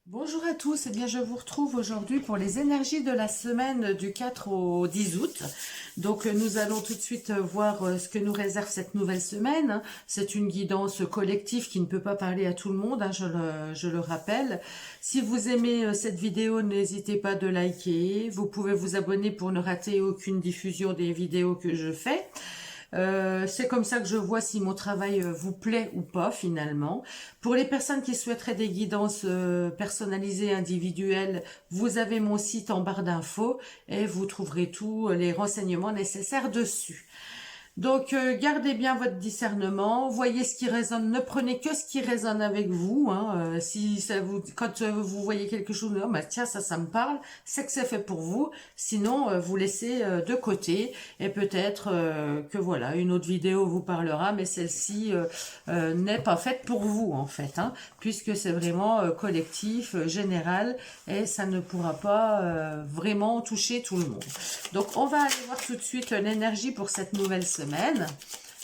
Bonjour à tous, bien je vous retrouve aujourd'hui pour les énergies de la semaine du 4 au 10 août. Donc nous allons tout de suite voir ce que nous réserve cette nouvelle semaine, hein. C'est une guidance collective qui ne peut pas parler à tout le monde, hein, je le rappelle. Si vous aimez cette vidéo, n'hésitez pas de liker. Vous pouvez vous abonner pour ne rater aucune diffusion des vidéos que je fais. C'est comme ça que je vois si mon travail vous plaît ou pas finalement. Pour les personnes qui souhaiteraient des guidances personnalisées, individuelles, vous avez mon site en barre d'infos et vous trouverez tous les renseignements nécessaires dessus. Donc, gardez bien votre discernement, voyez ce qui résonne, ne prenez que ce qui résonne avec vous, hein. Si ça vous, quand vous voyez quelque chose, oh, bah, tiens, ça me parle, c'est que c'est fait pour vous. Sinon, vous laissez de côté et peut-être que voilà, une autre vidéo vous parlera, mais celle-ci n'est pas faite pour vous en fait, hein, puisque c'est vraiment collectif, général, et ça ne pourra pas vraiment toucher tout le monde. Donc, on va aller voir tout de suite l'énergie pour cette nouvelle semaine.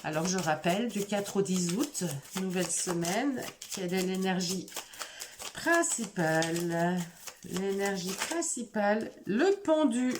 Alors, je rappelle, du 4 au 10 août, nouvelle semaine, quelle est l'énergie principale? L'énergie principale, le pendu.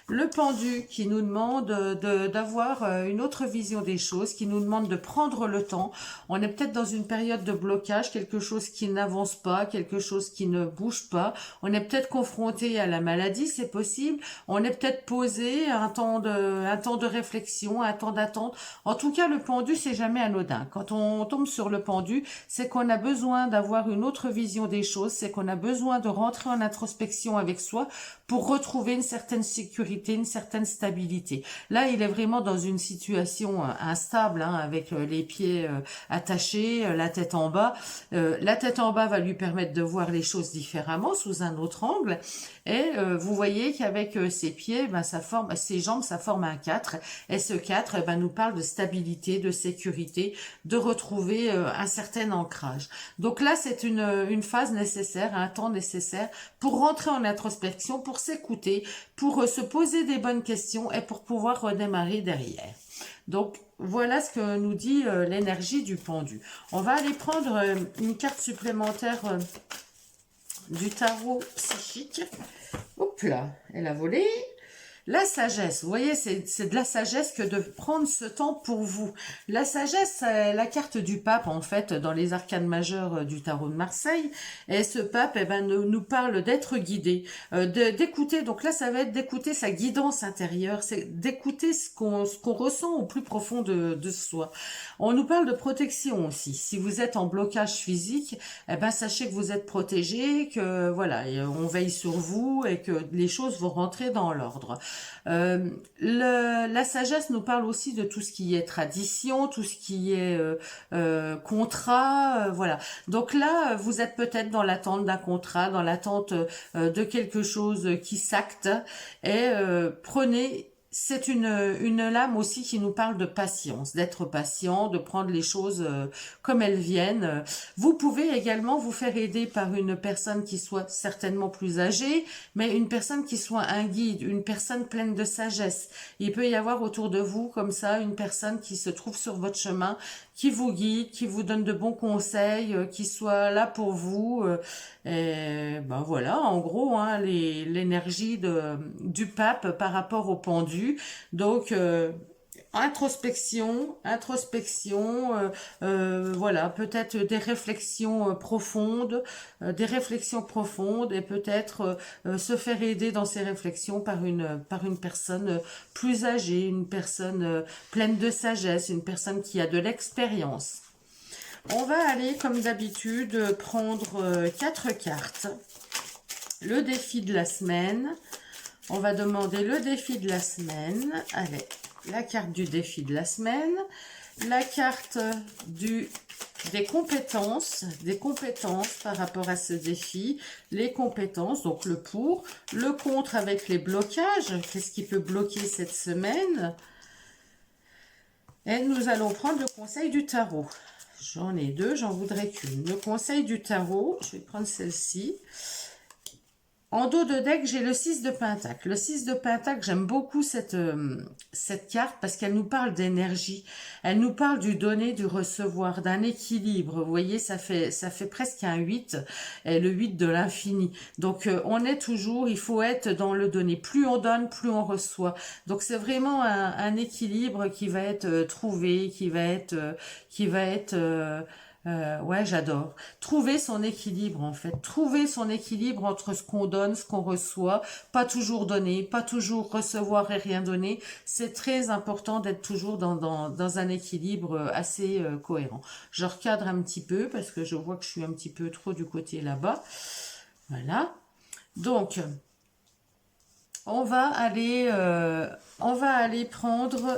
Le pendu qui nous demande d'avoir une autre vision des choses, qui nous demande de prendre le temps. On est peut-être dans une période de blocage, quelque chose qui n'avance pas, quelque chose qui ne bouge pas. On est peut-être confronté à la maladie, c'est possible. On est peut-être posé un temps de réflexion, un temps d'attente. En tout cas, le pendu, c'est jamais anodin. Quand on tombe sur le pendu, c'est qu'on a besoin d'avoir une autre vision des choses, c'est qu'on a besoin de rentrer en introspection avec soi pour retrouver une certaine sécurité, une certaine stabilité. Là, il est vraiment dans une situation instable, hein, avec les pieds attachés, la tête en bas. La tête en bas va lui permettre de voir les choses différemment, sous un autre angle. Et vous voyez qu'avec ses pieds, ben, ses jambes, ça forme un 4. Et ce 4 ben, nous parle de stabilité, de sécurité, de retrouver un certain ancrage. Donc là, c'est une phase nécessaire, un temps nécessaire pour rentrer en introspection, pour s'écouter, pour se poser des bonnes questions et pour pouvoir redémarrer derrière. Donc, voilà ce que nous dit l'énergie du pendu. On va aller prendre une carte supplémentaire du tarot psychique. Hop là, elle a volé. La sagesse, vous voyez, c'est de la sagesse que de prendre ce temps pour vous. La sagesse, c'est la carte du pape, en fait, dans les arcanes majeures du tarot de Marseille. Et ce pape, eh ben, nous parle d'être guidé, d'écouter. Donc là, ça va être d'écouter sa guidance intérieure, c'est d'écouter ce qu'on ressent au plus profond de soi. On nous parle de protection aussi. Si vous êtes en blocage physique, eh ben, sachez que vous êtes protégé, que voilà, on veille sur vous et que les choses vont rentrer dans l'ordre. La sagesse nous parle aussi de tout ce qui est tradition, tout ce qui est contrat, voilà. Donc là, vous êtes peut-être dans l'attente d'un contrat, dans l'attente de quelque chose qui s'acte, et prenez. C'est une lame aussi qui nous parle de patience, d'être patient, de prendre les choses comme elles viennent. Vous pouvez également vous faire aider par une personne qui soit certainement plus âgée, mais une personne qui soit un guide, une personne pleine de sagesse. Il peut y avoir autour de vous, comme ça, une personne qui se trouve sur votre chemin, qui vous guide, qui vous donne de bons conseils, qui soit là pour vous. Et ben voilà, en gros, hein, l'énergie du pape par rapport au pendu. Donc, voilà, peut-être des réflexions profondes, et peut-être se faire aider dans ces réflexions par une personne plus âgée, une personne pleine de sagesse, une personne qui a de l'expérience. On va aller, comme d'habitude, prendre 4 cartes. Le défi de la semaine. On va demander le défi de la semaine. Allez, la carte du défi de la semaine. La carte des compétences par rapport à ce défi. Les compétences, donc le pour. Le contre avec les blocages. Qu'est-ce qui peut bloquer cette semaine? Et nous allons prendre le conseil du tarot. J'en ai deux, j'en voudrais qu'une. Le conseil du tarot, je vais prendre celle-ci. En dos de deck, j'ai le 6 de Pentacle. Le 6 de Pentacle, j'aime beaucoup cette carte parce qu'elle nous parle d'énergie. Elle nous parle du donner, du recevoir, d'un équilibre. Vous voyez, ça fait presque un 8, et le 8 de l'infini. Donc, on est toujours, il faut être dans le donner. Plus on donne, plus on reçoit. Donc, c'est vraiment un équilibre qui va être trouvé, ouais, j'adore. Trouver son équilibre, en fait. Trouver son équilibre entre ce qu'on donne, ce qu'on reçoit. Pas toujours donner, pas toujours recevoir et rien donner. C'est très important d'être toujours dans un équilibre assez cohérent. Je recadre un petit peu parce que je vois que je suis un petit peu trop du côté là-bas. Voilà. Donc, on va aller prendre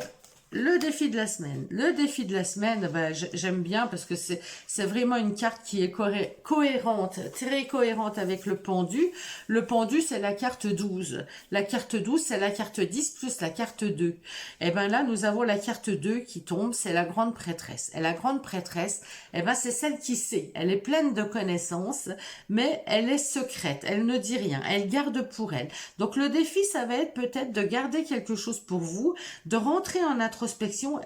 le défi de la semaine. Le défi de la semaine, ben, j'aime bien parce que c'est vraiment une carte qui est cohérente, très cohérente avec le pendu. Le pendu, c'est la carte 12. La carte 12, c'est la carte 10 plus la carte 2. Et ben là, nous avons la carte 2 qui tombe, c'est la grande prêtresse. Et la grande prêtresse, eh ben, c'est celle qui sait. Elle est pleine de connaissances, mais elle est secrète. Elle ne dit rien. Elle garde pour elle. Donc le défi, ça va être peut-être de garder quelque chose pour vous, de rentrer en introspection.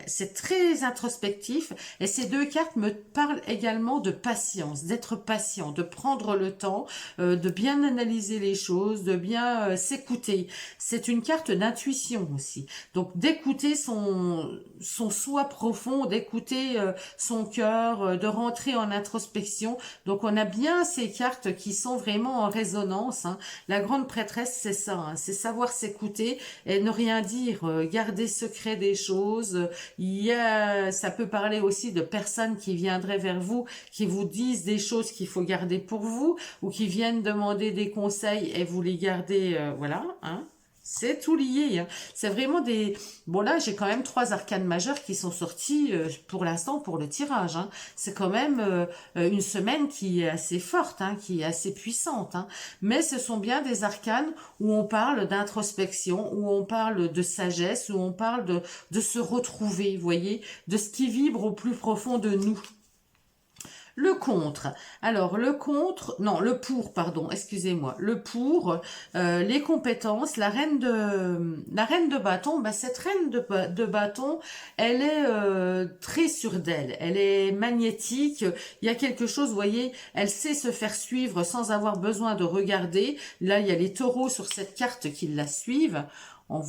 C'est très introspectif et ces deux cartes me parlent également de patience, d'être patient, de prendre le temps, de bien analyser les choses, de bien s'écouter. C'est une carte d'intuition aussi. Donc d'écouter son soi profond, d'écouter son cœur, de rentrer en introspection. Donc on a bien ces cartes qui sont vraiment en résonance. Hein. La grande prêtresse, c'est ça, hein, c'est savoir s'écouter et ne rien dire, garder secret des choses. Ça peut parler aussi de personnes qui viendraient vers vous, qui vous disent des choses qu'il faut garder pour vous, ou qui viennent demander des conseils et vous les gardez, voilà, hein. C'est tout lié. Hein. C'est vraiment des... Bon là, j'ai quand même 3 arcanes majeures qui sont sorties pour l'instant pour le tirage. Hein. C'est quand même une semaine qui est assez forte, hein, qui est assez puissante. Hein. Mais ce sont bien des arcanes où on parle d'introspection, où on parle de sagesse, où on parle de se retrouver, vous voyez, de ce qui vibre au plus profond de nous. Le contre. Alors, le pour, pardon, excusez-moi. Le pour, les compétences, la reine de bâton, bah, cette reine de bâton, elle est très sûre d'elle. Elle est magnétique. Il y a quelque chose, vous voyez, elle sait se faire suivre sans avoir besoin de regarder. Là, il y a les taureaux sur cette carte qui la suivent. On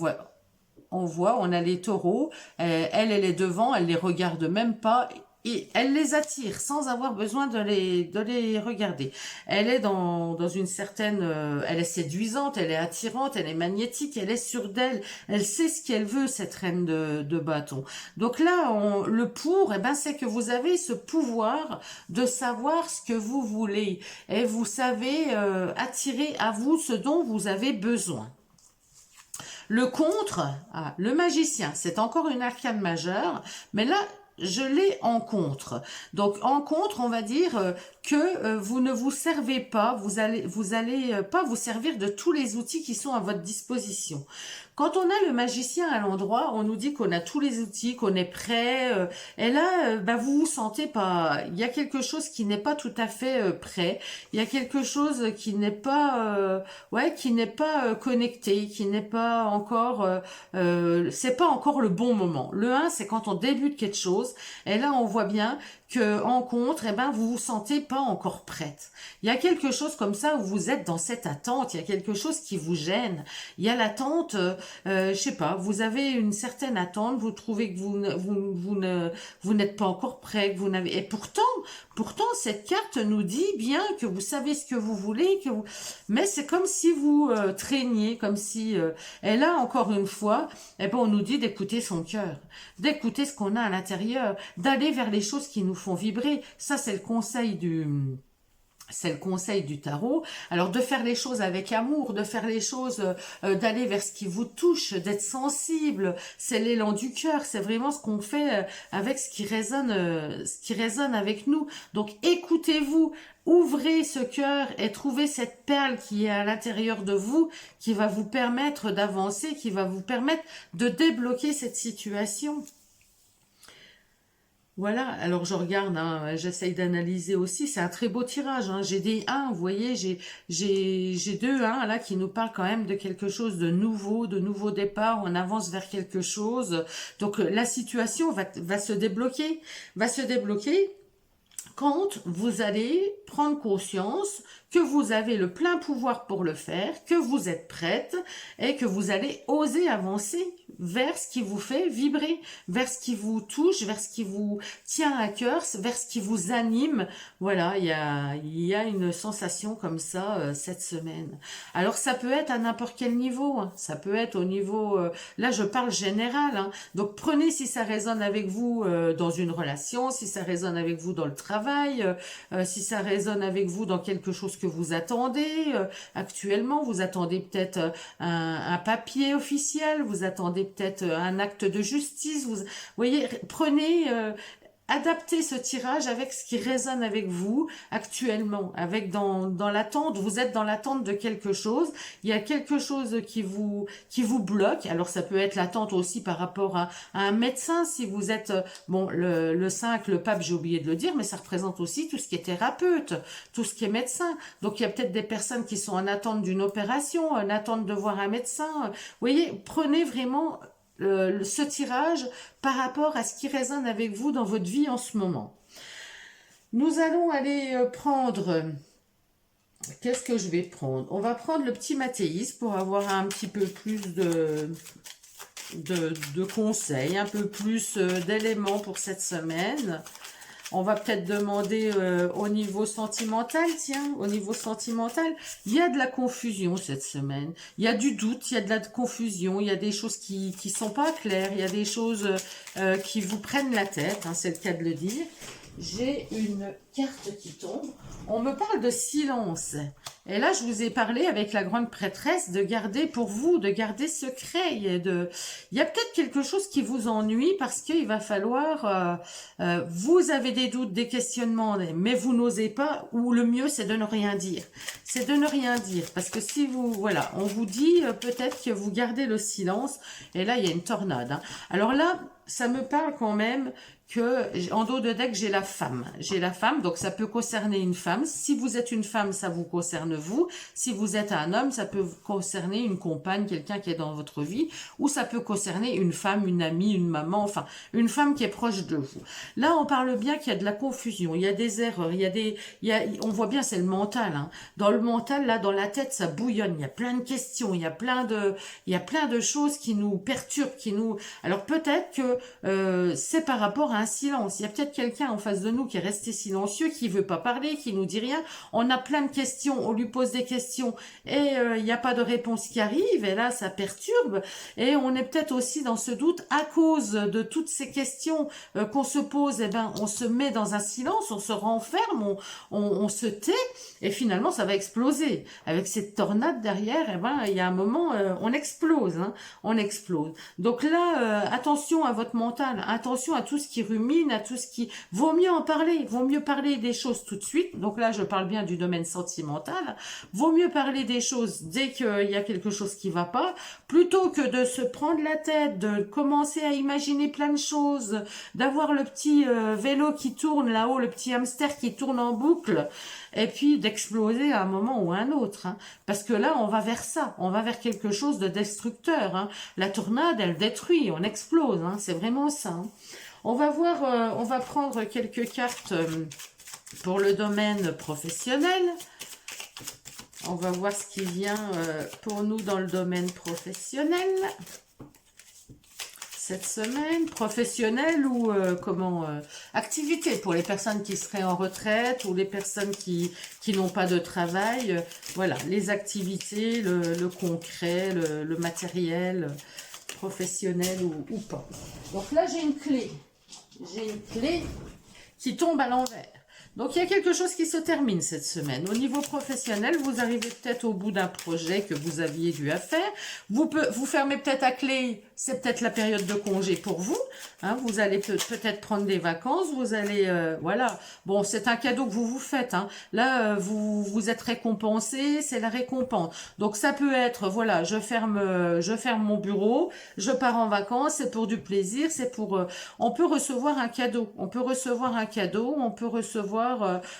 a les taureaux. Elle est devant, elle les regarde même pas. Et elle les attire sans avoir besoin de les regarder. Elle est dans une certaine... elle est séduisante, elle est attirante, elle est magnétique, elle est sûre d'elle. Elle sait ce qu'elle veut, cette reine de bâton. Donc là, le pour, eh ben, c'est que vous avez ce pouvoir de savoir ce que vous voulez. Et vous savez attirer à vous ce dont vous avez besoin. Le contre, le magicien, c'est encore une arcane majeure, mais là, je l'ai en contre. Donc en contre, on va dire que vous ne vous servez pas, vous allez pas vous servir de tous les outils qui sont à votre disposition. Quand on a le magicien à l'endroit, on nous dit qu'on a tous les outils, qu'on est prêt. Et là, bah, vous vous sentez pas. Il y a quelque chose qui n'est pas tout à fait prêt. Il y a quelque chose qui n'est pas, qui n'est pas connecté, qui n'est pas encore. C'est pas encore le bon moment. Le 1, c'est quand on débute quelque chose. Et là, on voit bien que en contre, eh ben, vous vous sentez pas encore prête. Il y a quelque chose comme ça où vous êtes dans cette attente. Il y a quelque chose qui vous gêne. Il y a l'attente. Je sais pas, vous avez une certaine attente, vous trouvez que vous n'êtes pas encore prêt, que vous n'avez, et pourtant cette carte nous dit bien que vous savez ce que vous voulez, mais c'est comme si vous traîniez, comme si, et là encore une fois, eh ben on nous dit d'écouter son cœur, d'écouter ce qu'on a à l'intérieur, d'aller vers les choses qui nous font vibrer. Ça c'est le conseil du tarot. Alors de faire les choses avec amour, de faire les choses, d'aller vers ce qui vous touche, d'être sensible, c'est l'élan du cœur, c'est vraiment ce qu'on fait avec ce qui résonne avec nous. Donc écoutez-vous, ouvrez ce cœur et trouvez cette perle qui est à l'intérieur de vous, qui va vous permettre d'avancer, qui va vous permettre de débloquer cette situation. Voilà, alors je regarde, hein, j'essaye d'analyser aussi, c'est un très beau tirage, hein. J'ai des 1, vous voyez, j'ai deux 1 là qui nous parlent quand même de quelque chose de nouveau départ, on avance vers quelque chose. Donc la situation va se débloquer, va se débloquer quand vous allez prendre conscience que vous avez le plein pouvoir pour le faire, que vous êtes prête et que vous allez oser avancer vers ce qui vous fait vibrer, vers ce qui vous touche, vers ce qui vous tient à cœur, vers ce qui vous anime. Voilà, il y a une sensation comme ça cette semaine. Alors ça peut être à n'importe quel niveau, hein. Ça peut être au niveau, là je parle général, hein. Donc prenez si ça résonne avec vous dans une relation, si ça résonne avec vous dans le travail, si ça résonne avec vous dans quelque chose que vous attendez actuellement, vous attendez peut-être un papier officiel, vous attendez peut-être un acte de justice, vous voyez, prenez, adaptez ce tirage avec ce qui résonne avec vous actuellement, avec dans l'attente, vous êtes dans l'attente de quelque chose, il y a quelque chose qui vous bloque, alors ça peut être l'attente aussi par rapport à un médecin, si vous êtes, bon, le 5, le pape, j'ai oublié de le dire, mais ça représente aussi tout ce qui est thérapeute, tout ce qui est médecin, donc il y a peut-être des personnes qui sont en attente d'une opération, en attente de voir un médecin, vous voyez, prenez vraiment ce tirage par rapport à ce qui résonne avec vous dans votre vie en ce moment. Nous allons aller prendre... Qu'est-ce que je vais prendre? On va prendre le petit Mathéis pour avoir un petit peu plus de conseils, un peu plus d'éléments pour cette semaine. On va peut-être demander au niveau sentimental, tiens, au niveau sentimental, il y a de la confusion cette semaine. Il y a du doute, il y a de la confusion, il y a des choses qui sont pas claires, il y a des choses qui vous prennent la tête, hein, c'est le cas de le dire. J'ai une carte qui tombe. On me parle de silence. Et là, je vous ai parlé avec la grande prêtresse de garder pour vous, de garder secret. Il y a peut-être quelque chose qui vous ennuie parce qu'il va falloir... vous avez des doutes, des questionnements, mais vous n'osez pas, ou le mieux, c'est de ne rien dire. C'est de ne rien dire. Parce que si vous... Voilà, on vous dit peut-être que vous gardez le silence. Et là, il y a une tornade. Hein. Alors là, ça me parle quand même que en dos de deck, j'ai la femme. J'ai la femme, donc ça peut concerner une femme. Si vous êtes une femme, ça vous concerne vous. Si vous êtes un homme, ça peut concerner une compagne, quelqu'un qui est dans votre vie. Ou ça peut concerner une femme, une amie, une maman, enfin, une femme qui est proche de vous. Là, on parle bien qu'il y a de la confusion, il y a des erreurs, on voit bien, c'est le mental. Hein. Dans le mental, là, dans la tête, ça bouillonne. Il y a plein de questions, il y a plein de choses qui nous perturbent, qui nous... Alors peut-être que c'est par rapport à un silence. Il y a peut-être quelqu'un en face de nous qui est resté silencieux, qui veut pas parler, qui nous dit rien. On a plein de questions, on lui pose des questions et il n'y a pas de réponse qui arrive. Et là, ça perturbe. Et on est peut-être aussi dans ce doute à cause de toutes ces questions qu'on se pose. Eh ben, on se met dans un silence, on se renferme, on se tait et finalement, ça va exploser. Avec cette tornade derrière, eh ben, il y a un moment, on explose. Hein, on explose. Donc là, attention à votre mental, attention à tout ce qui rumine, à tout ce qui... Vaut mieux en parler, vaut mieux parler des choses tout de suite. Donc là, je parle bien du domaine sentimental. Vaut mieux parler des choses dès qu'il y a quelque chose qui va pas, plutôt que de se prendre la tête, de commencer à imaginer plein de choses, d'avoir le petit vélo qui tourne là-haut, le petit hamster qui tourne en boucle, et puis d'exploser à un moment ou à un autre. Hein. Parce que là, on va vers ça, on va vers quelque chose de destructeur. Hein. La tornade, elle détruit, on explose, hein. C'est vraiment ça. Hein. On va voir, on va prendre quelques cartes pour le domaine professionnel. On va voir ce qui vient pour nous dans le domaine professionnel. Cette semaine, professionnelle ou activité pour les personnes qui seraient en retraite ou les personnes qui n'ont pas de travail. Voilà, les activités, le concret, le matériel professionnel ou pas. Donc là, j'ai une clé. J'ai une clé qui tombe à l'envers. Donc, il y a quelque chose qui se termine cette semaine. Au niveau professionnel, vous arrivez peut-être au bout d'un projet que vous aviez dû à faire. Vous fermez peut-être à clé, c'est peut-être la période de congé pour vous. Hein, vous allez peut-être prendre des vacances, vous allez, voilà. Bon, c'est un cadeau que vous vous faites. Hein. Là, vous êtes récompensé, c'est la récompense. Donc, ça peut être, voilà, je ferme mon bureau, je pars en vacances, c'est pour du plaisir, c'est pour... on peut recevoir un cadeau, on peut recevoir un cadeau, on peut recevoir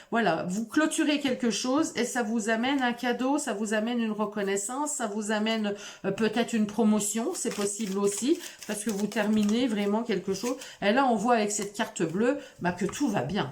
voilà, vous clôturez quelque chose et ça vous amène un cadeau, ça vous amène une reconnaissance, ça vous amène peut-être une promotion, c'est possible aussi, parce que vous terminez vraiment quelque chose. Et là, on voit avec cette carte bleue bah, que tout va bien,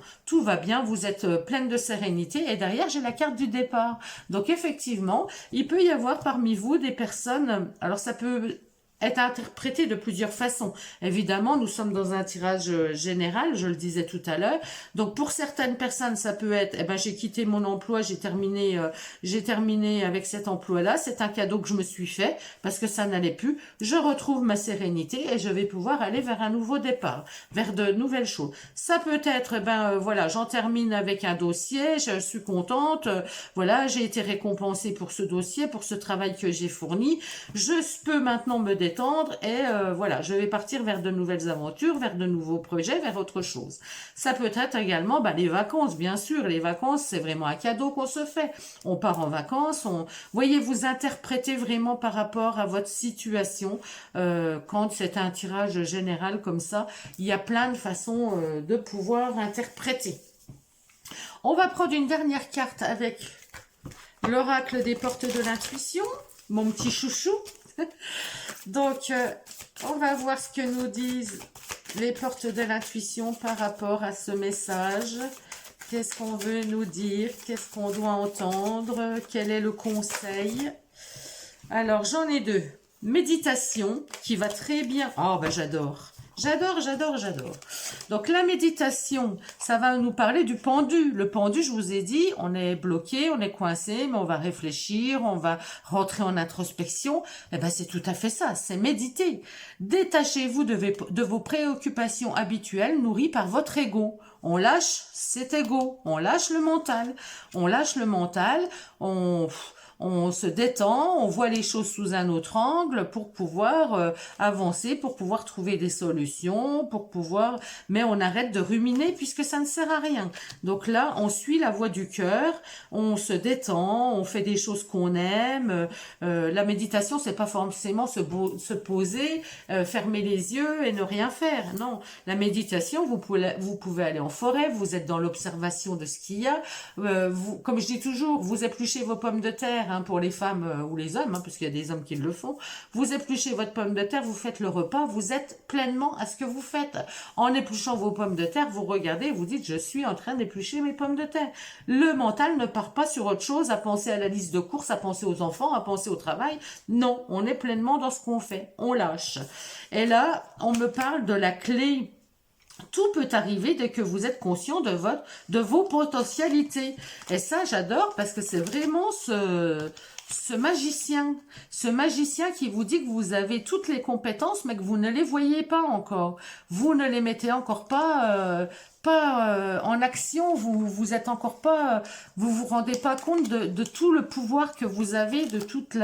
vous êtes pleine de sérénité et derrière, j'ai la carte du départ. Donc effectivement, il peut y avoir parmi vous des personnes, alors ça peut est interprété de plusieurs façons. Évidemment, nous sommes dans un tirage général, je le disais tout à l'heure. Donc, pour certaines personnes, ça peut être, eh ben, j'ai quitté mon emploi, j'ai terminé avec cet emploi-là. C'est un cadeau que je me suis fait parce que ça n'allait plus. Je retrouve ma sérénité et je vais pouvoir aller vers un nouveau départ, vers de nouvelles choses. Ça peut être, eh ben, voilà, j'en termine avec un dossier, je suis contente, voilà, j'ai été récompensée pour ce dossier, pour ce travail que j'ai fourni. Je peux maintenant me détendre et voilà, je vais partir vers de nouvelles aventures, vers de nouveaux projets, vers autre chose. Ça peut être également les vacances, bien sûr. Les vacances, c'est vraiment un cadeau qu'on se fait. On part en vacances, voyez, vous interprétez vraiment par rapport à votre situation. Quand c'est un tirage général comme ça, il y a plein de façons de pouvoir interpréter. On va prendre une dernière carte avec l'oracle des portes de l'intuition, mon petit chouchou. Donc, on va voir ce que nous disent les portes de l'intuition par rapport à ce message. Qu'est-ce qu'on veut nous dire? Qu'est-ce qu'on doit entendre? Quel est le conseil? Alors, j'en ai deux. Méditation, qui va très bien. Oh, ben j'adore. J'adore. Donc, la méditation, ça va nous parler du pendu. Le pendu, je vous ai dit, on est bloqué, on est coincé, mais on va réfléchir, on va rentrer en introspection. Eh ben, c'est tout à fait ça, c'est méditer. Détachez-vous de vos préoccupations habituelles nourries par votre ego. On lâche cet ego, on lâche le mental. On se détend, on voit les choses sous un autre angle pour pouvoir avancer, pour pouvoir trouver des solutions, mais on arrête de ruminer puisque ça ne sert à rien. Donc là, on suit la voie du cœur, on se détend, on fait des choses qu'on aime. La méditation, c'est pas forcément se poser, fermer les yeux et ne rien faire. Non, la méditation, vous pouvez aller en forêt, vous êtes dans l'observation de ce qu'il y a. Comme je dis toujours, vous épluchez vos pommes de terre. Pour les femmes ou les hommes, parce qu'il y a des hommes qui le font, vous épluchez votre pomme de terre, vous faites le repas, vous êtes pleinement à ce que vous faites. En épluchant vos pommes de terre, vous regardez, vous dites, je suis en train d'éplucher mes pommes de terre. Le mental ne part pas sur autre chose, à penser à la liste de courses, à penser aux enfants, à penser au travail. Non, on est pleinement dans ce qu'on fait, on lâche. Et là, on me parle de la clé. Tout peut arriver dès que vous êtes conscient de vos potentialités. Et ça, j'adore parce que c'est vraiment ce magicien qui vous dit que vous avez toutes les compétences, mais que vous ne les voyez pas encore. Vous ne les mettez encore pas en action, vous êtes encore pas, vous vous rendez pas compte de tout le pouvoir que vous avez, de toutes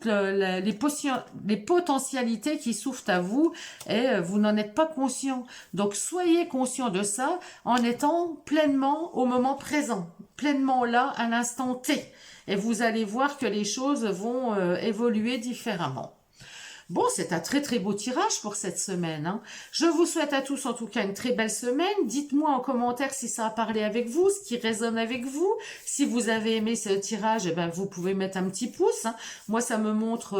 les potentialités qui s'ouvrent à vous et vous n'en êtes pas conscient. Donc soyez conscient de ça en étant pleinement au moment présent, pleinement là à l'instant T. Et vous allez voir que les choses vont évoluer différemment. Bon, c'est un très très beau tirage pour cette semaine. Hein. Je vous souhaite à tous en tout cas une très belle semaine. Dites-moi en commentaire si ça a parlé avec vous, ce qui résonne avec vous. Si vous avez aimé ce tirage, eh ben, vous pouvez mettre un petit pouce. Hein. Moi, ça me montre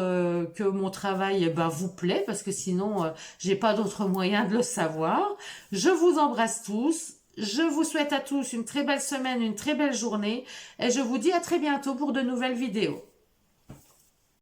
que mon travail vous plaît parce que sinon, j'ai pas d'autre moyen de le savoir. Je vous embrasse tous. Je vous souhaite à tous une très belle semaine, une très belle journée et je vous dis à très bientôt pour de nouvelles vidéos.